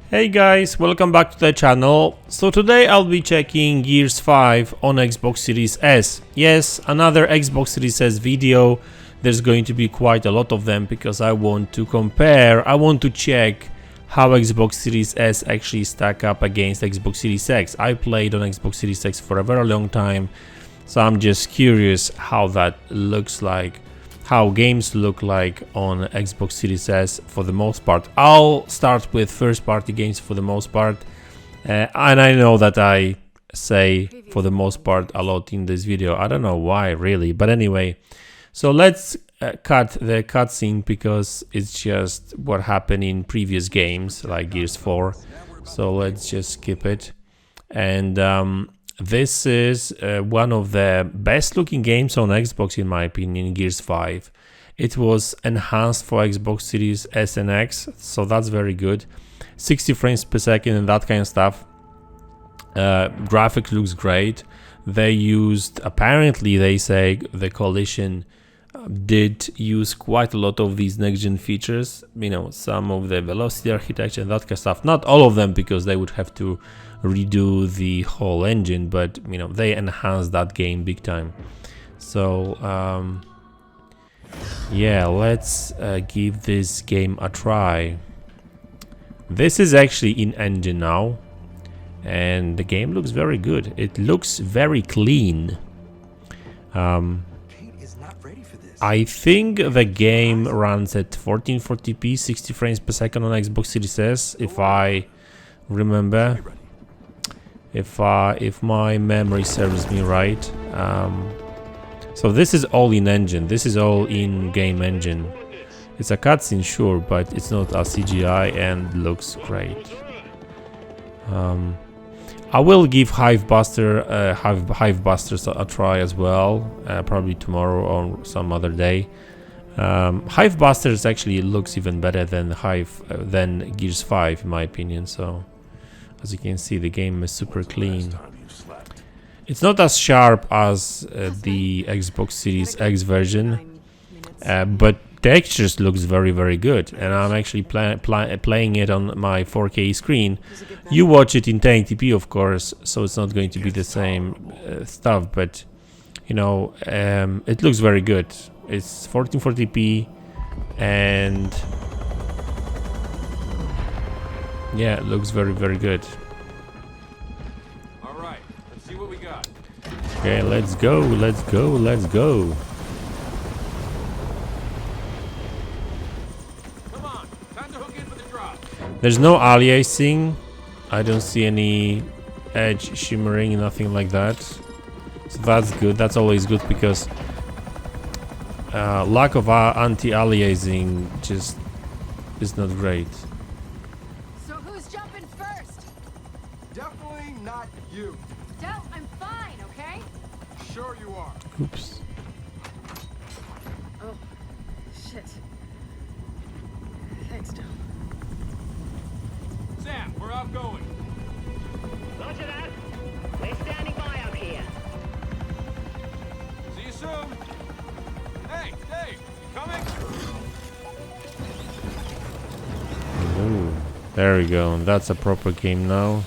Hey guys, welcome back to the channel. So today I'll be checking Gears 5 on Xbox Series S. Yes, another Xbox Series S video. There's going to be quite a lot of them because I want to compare, I want to check how Xbox Series S actually stack up against Xbox Series X. I played on Xbox Series X for a very long time, so I'm just curious how that looks like. How games look like on Xbox Series S for the most part. I'll start with first party games for the most part, and I know that I say for the most part a lot in this video. I don't know why really, but anyway, so let's cut the cutscene because it's just what happened in previous games like Gears 4, so let's just skip it. And this is one of the best looking games on Xbox in my opinion, Gears 5. It was enhanced for Xbox Series S and X, so that's very good. 60 frames per second and that kind of stuff. Graphics looks great. They used, apparently they say the Coalition did use quite a lot of these next-gen features, you know, some of the velocity architecture and that kind of stuff. Not all of them because they would have to redo the whole engine, but you know, they enhanced that game big time. So yeah, let's give this game a try. This is actually in engine now and the game looks very good. It looks very clean. I think the game runs at 1440p 60 frames per second on Xbox Series S, if I remember, if my memory serves me right. So this is all in engine, this is all in game engine. It's a cutscene, sure, but it's not a CGI and looks great. I will give Hivebusters a try as well, probably tomorrow or some other day. Hivebusters actually looks even better than than Gears 5 in my opinion. So as you can see, the game is super clean. It's not as sharp as the Xbox Series X version, but textures looks very good, and I'm actually playing it on my 4K screen. You watch it in 1080p of course, so it's not going to be the same stuff, but you know, it looks very good. It's 1440p and yeah, it looks very good. All right, let's see what we got. Okay, let's go. There's no aliasing. I don't see any edge shimmering, nothing like that. So that's good. That's always good because lack of anti-aliasing just is not great. So who's jumping first? Definitely not you. Del, I'm fine, okay? Sure you are. Oops. Oh, shit. Thanks, Del. Sam, we're outgoing. Roger that. We're standing by up here. See you soon. Hey, Dave, you coming? Ooh, there we go. That's a proper game now.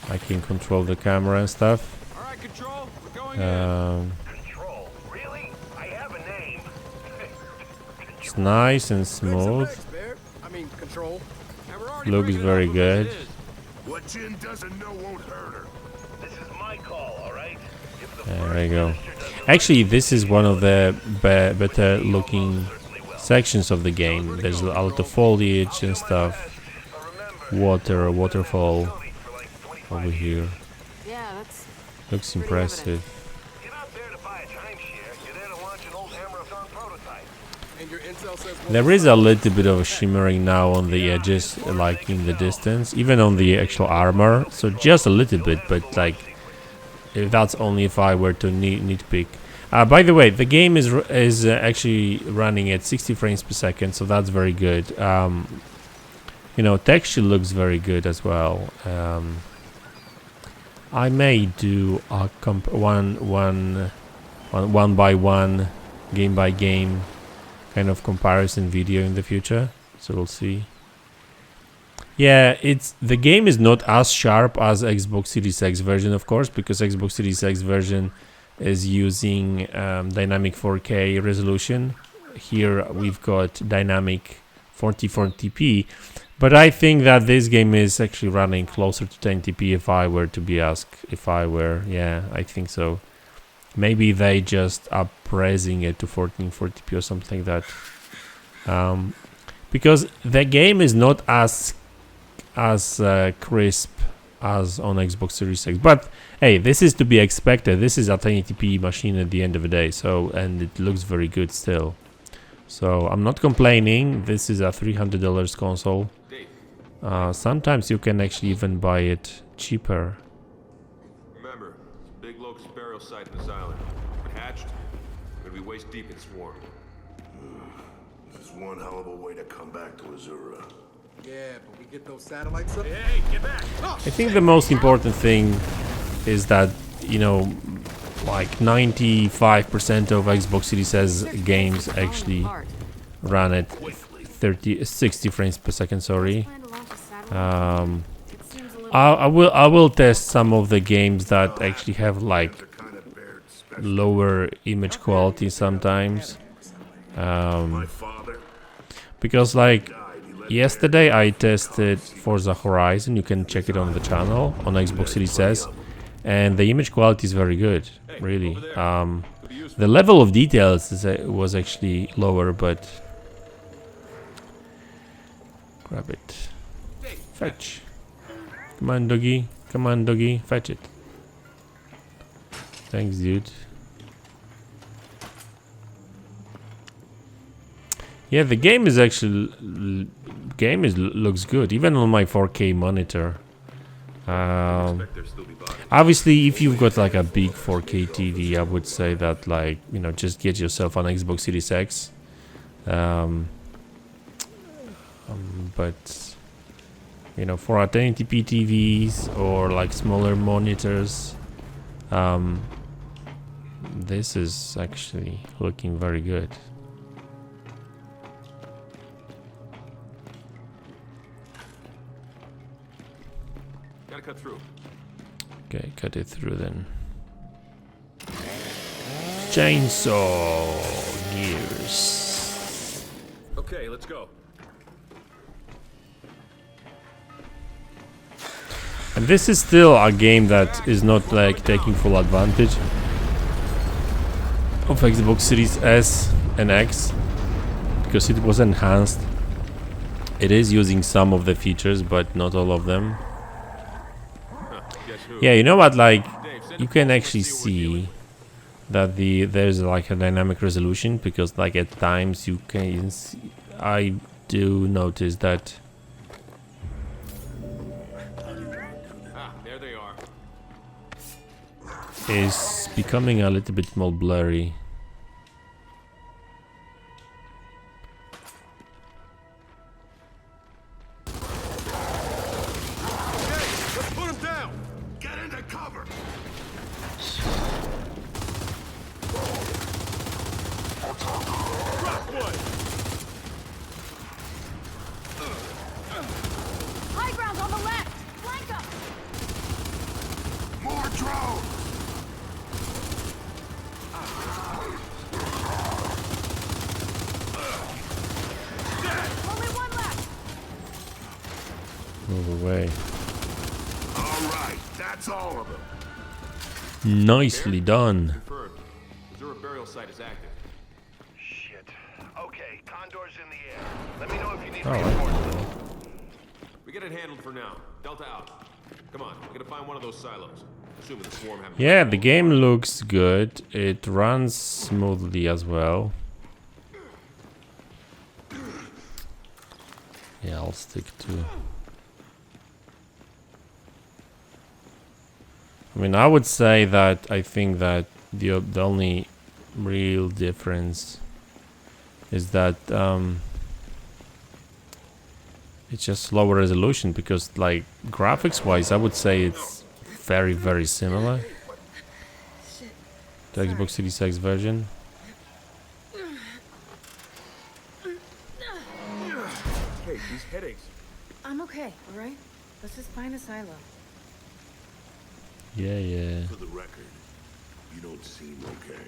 I can control the camera and stuff. All right, Control, we're going in. Control? Really? I have a name. It's nice and smooth. I mean, Control. And we're already Looks bringing it very up good. as it is. What Jin doesn't know won't hurt her. This is my call, all right? If the There we go. Actually, this is one of the better looking sections of the game. There's a lot of foliage and stuff. Waterfall over here. Yeah, that's... Looks impressive. You're not there to buy a timeshare. You're there to launch an old Hammer-a-thon prototype. And your intel says There is a little bit of shimmering now on the edges, like in the distance, even on the actual armor. So just a little bit, but like, if that's only if I were to nitpick. By the way, the game is actually running at 60 frames per second, so that's very good. You know, texture looks very good as well. I may do a one by one, game by game kind of comparison video in the future, so we'll see. Yeah, it's the game is not as sharp as Xbox Series X version, of course, because Xbox Series X version is using dynamic 4K resolution. Here we've got dynamic 4040p, but I think that this game is actually running closer to 1080p if I were to be asked. Yeah, I think so. Maybe they just upraising it to 1440p or something like that. Because the game is not as crisp as on Xbox Series X, but hey, this is to be expected. This is a 1080p machine at the end of the day, so, and it looks very good still. So I'm not complaining. This is a $300 console. Sometimes you can actually even buy it cheaper. Remember, big locust burial site in this island. When hatched, we're gonna be waist deep in swarm. This is one hell of a way to come back to Azura. Yeah, but we get those satellites up. Hey, get back! I think the most important thing is that, you know, like 95% of Xbox Series S games actually run at 60 frames per second. Sorry. I will test some of the games that actually have like lower image quality sometimes. My father, Because like yesterday I tested Forza Horizon. You can check it on the channel on Xbox Series S, and the image quality is very good, really. The level of details was actually lower, but grab it. Fetch. Come on, doggy. Come on, doggy. Fetch it. Thanks, dude. Yeah, the game is actually looks good, even on my 4K monitor. Obviously, if you've got like a big 4K TV, I would say that, like, you know, just get yourself an Xbox Series X. But you know, for 1080p TVs or like smaller monitors, this is actually looking very good. Gotta cut through. Okay, cut it through then. Chainsaw Gears. Okay, let's go. And this is still a game that is not like taking full advantage of Xbox Series S and X, because it was enhanced. It is using some of the features, but not all of them. Guess who? Yeah, you know what? Like, Dave, send you a can photo, actually let's see what we're see that there's like a dynamic resolution, because like at times you can see, I do notice that. Ah, there they are. Is becoming a little bit more blurry. Let's put them down! get into cover. Drop one! High ground on the left! Flank up! More drones. Only one left! Move away. All right, that's all of them. Nicely done. Confirmed. Azura burial site is active. Shit. Okay, Condor's in the air. Let me know if you need All right. reinforcements. We get it handled for now. Delta out. Come on, we gotta find one of those silos. Assuming the swarm haven't. Yeah, the game looks good. It runs smoothly as well. Yeah, I'll stick to. I mean, I would say that I think that the only real difference is that it's just lower resolution, because like graphics wise I would say it's very, very similar to Xbox Series X version. Hey, these headaches. I'm okay, alright? Let's just find a silo. Yeah, yeah. For the record, you don't seem okay.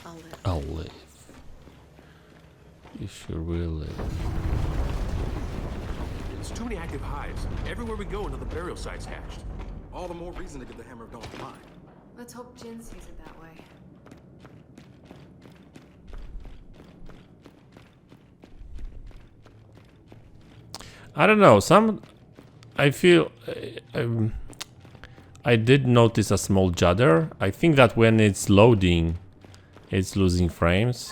I'll live. I'll live. You sure will live. There's too many active hives. Everywhere we go, another burial site's hatched. All the more reason to get the Hammer of Dawn fine. Let's hope Jin sees it that way. I don't know. I feel. I did notice a small judder. I think that when it's loading, it's losing frames.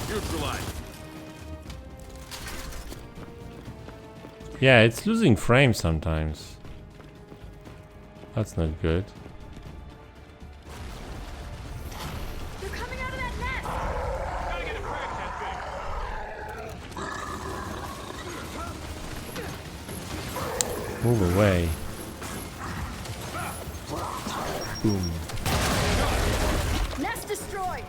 Neutralized. Yeah, it's losing frames sometimes. That's not good. They're coming out of that nest! Gotta get a crack that thing. Move away. Boom. Nest destroyed!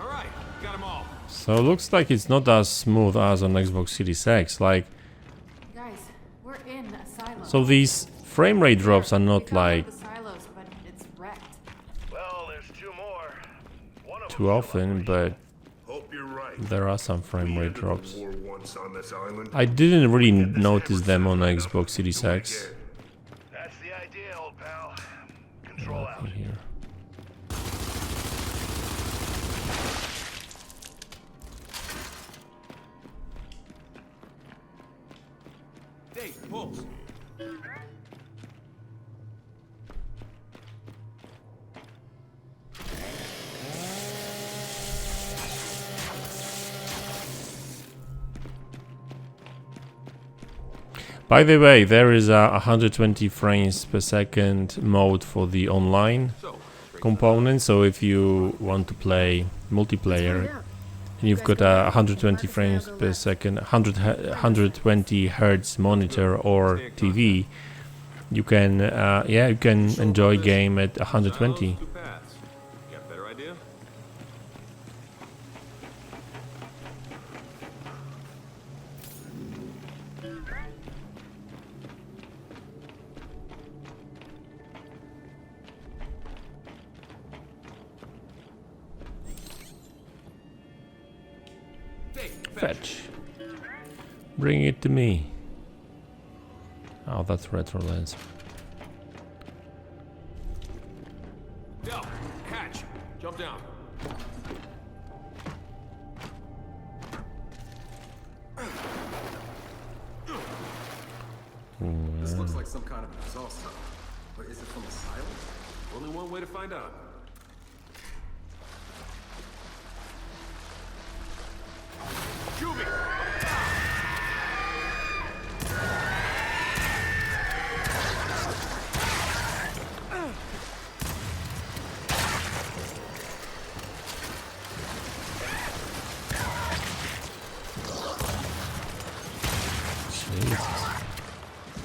Alright, got them all. So it looks like it's not as smooth as on Xbox Series X. Like, Guys, we're in a silo. so these frame rate drops are We not found like the silos, but it's wrecked. Well, there's two more. One of too them's often, but Hope you're right. there are some frame We rate ended the drops. war once on this island. I didn't really Get this notice hammer them on set up Xbox Series do it X. again. That's the idea, old pal. Control out. Nothing here. Dave, pulse. By the way, there is a 120 frames per second mode for the online So, component. So if you want to play multiplayer and you've got a 120 frames per second, 120 hertz monitor or TV, you can you can enjoy game at 120. two paths. Got a better idea? Dave, Fetch. Bring it to me. Oh, that's retro lens. Del, hatch. Jump down. This looks like some kind of exhaust tunnel. But is it from a silo? Only one way to find out. Shoot me! Jesus.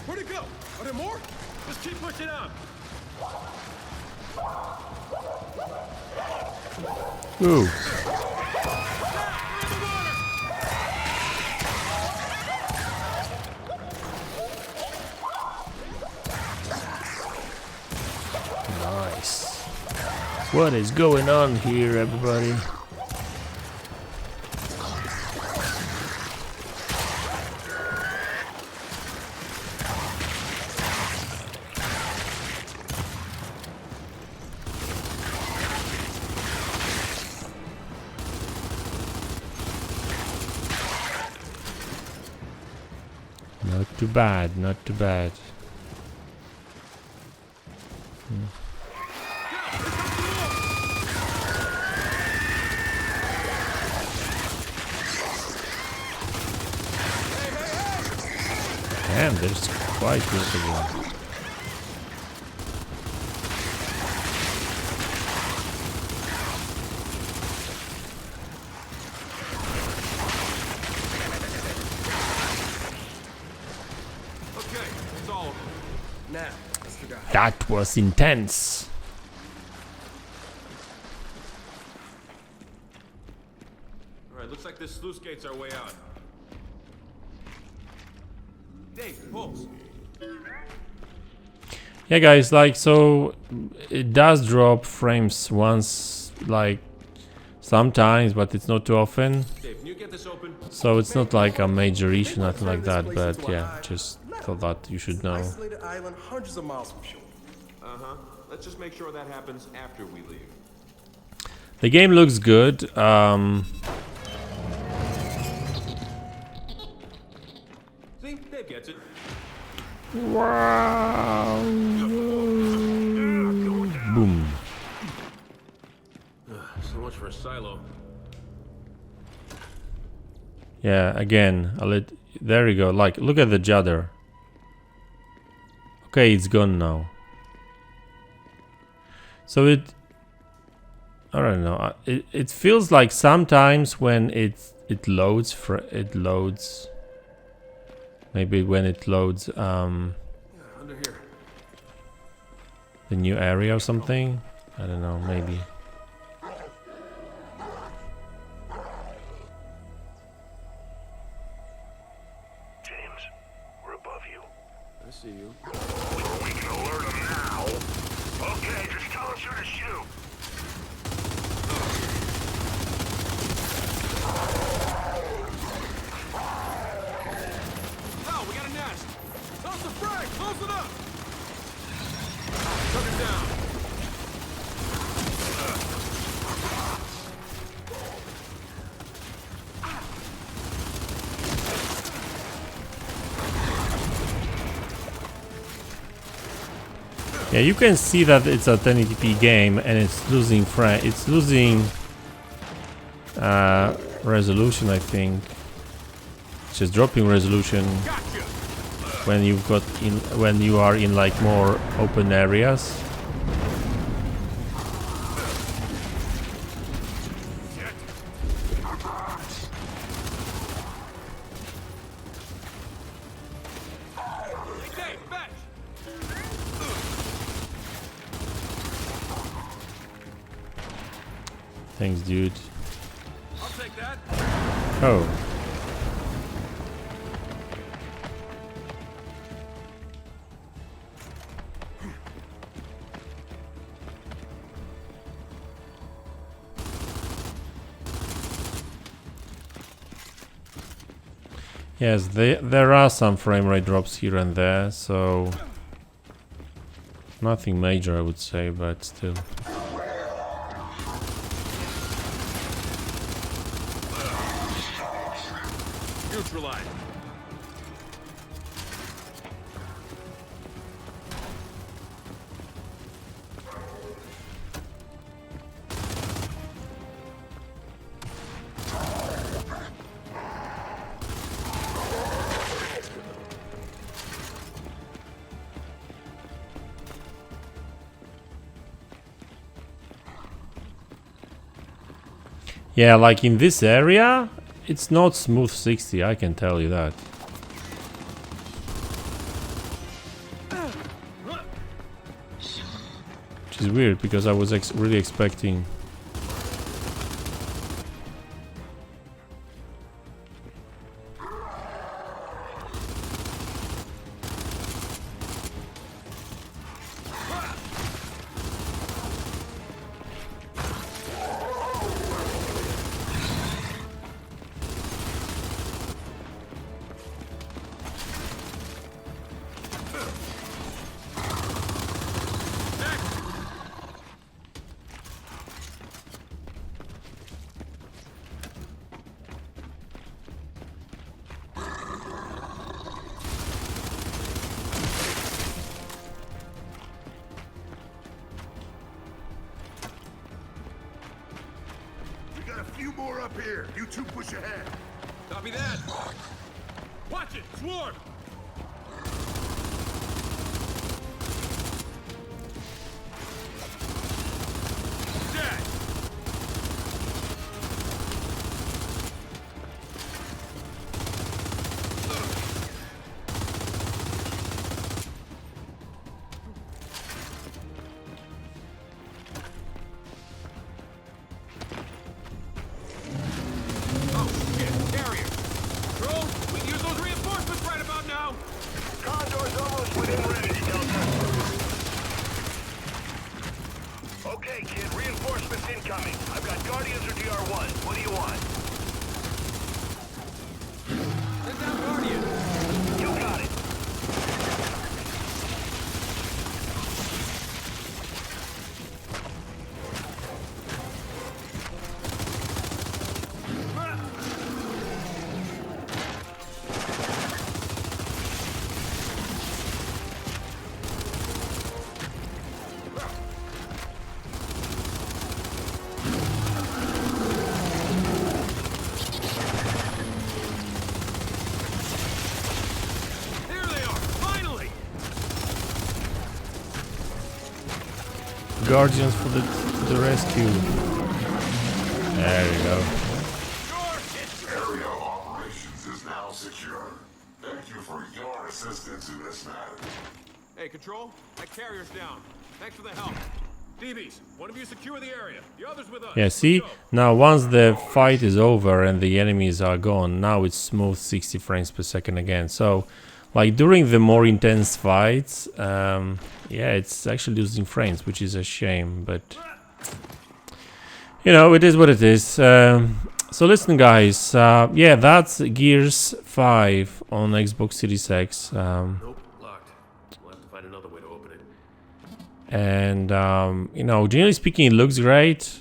Where'd it go? Are there more? Just keep pushing up. Ooh. Nice. What is going on here, everybody? Not too bad, not too bad. Damn, there's quite a lot of them. Okay, it's all over. Now, let's figure out. That was intense. Alright, looks like this sluice gate's our way out. Dave, pulse. Yeah, guys, like, so it does drop frames once, like, sometimes, but it's not too often. Dave, can you get this open? So it's not like a major issue, nothing like that, but yeah, just thought that you should know. Isolated island hundreds of miles from shore. Uh-huh. Let's just make sure that happens after we leave. The game looks good. See? Dave gets it. Boom. So much for a silo. Yeah, again, there you go. Like, look at the judder. Okay, it's gone now. So I don't know. It feels like sometimes when it loads, maybe when it loads Under here. the new area or something. I don't know. Maybe. James, we're above you. I see you. We can alert them now. Okay, just tell us who to shoot. No, we got a nest. Toss the frag. Close it up. Took it down. Yeah, you can see that it's a 1080p game and it's losing resolution, I think. It's just dropping resolution when when you are in like more open areas. Hey, fetch. Thanks, dude. I'll take that. Oh. Yes, there are some frame rate drops here and there, so nothing major I would say, but still. Neutralize. Yeah, like in this area, it's not smooth 60, I can tell you that. Which is weird, because I was really expecting... We got a few more up here. You two push ahead. Copy that. Watch it. Swarm. Request incoming. I've got Guardians or DR1. What do you want? Send down Guardian. You got it. There they are, finally! Guardians for the rescue. There you go. Area operations is now secure. Thank you for your assistance in this matter. Hey, Control, that carrier's down. Thanks for the help. DBs, one of you secure the area. The others with us. Yeah, see? Now once the fight is over and the enemies are gone, now it's smooth 60 frames per second again. So, like during the more intense fights, yeah, it's actually losing frames, which is a shame, but you know, it is what it is. So listen guys, yeah, that's Gears 5 on Xbox Series X. Nope, locked. We'll have to find another way to open it. And you know, generally speaking, it looks great,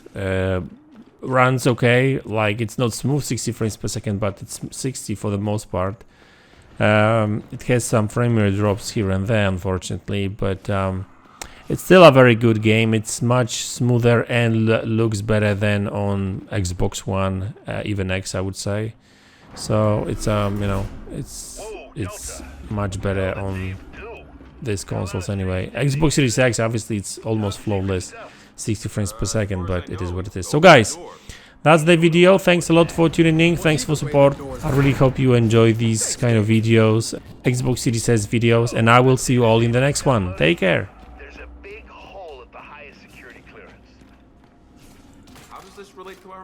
runs okay, like it's not smooth 60 frames per second, but it's 60 for the most part. It has some frame rate drops here and there, unfortunately, but it's still a very good game. It's much smoother and looks better than on Xbox One, even X, I would say. So it's you know, it's much better on these consoles anyway. Xbox Series X, obviously it's almost flawless, 60 frames per second, but it is what it is. So guys, that's the video. Thanks a lot for tuning in. Thanks for support. I really hope you enjoy these kind of videos, Xbox Series S videos, and I will see you all in the next one. Take care. There's a big hole at the highest security clearance. How does this relate to our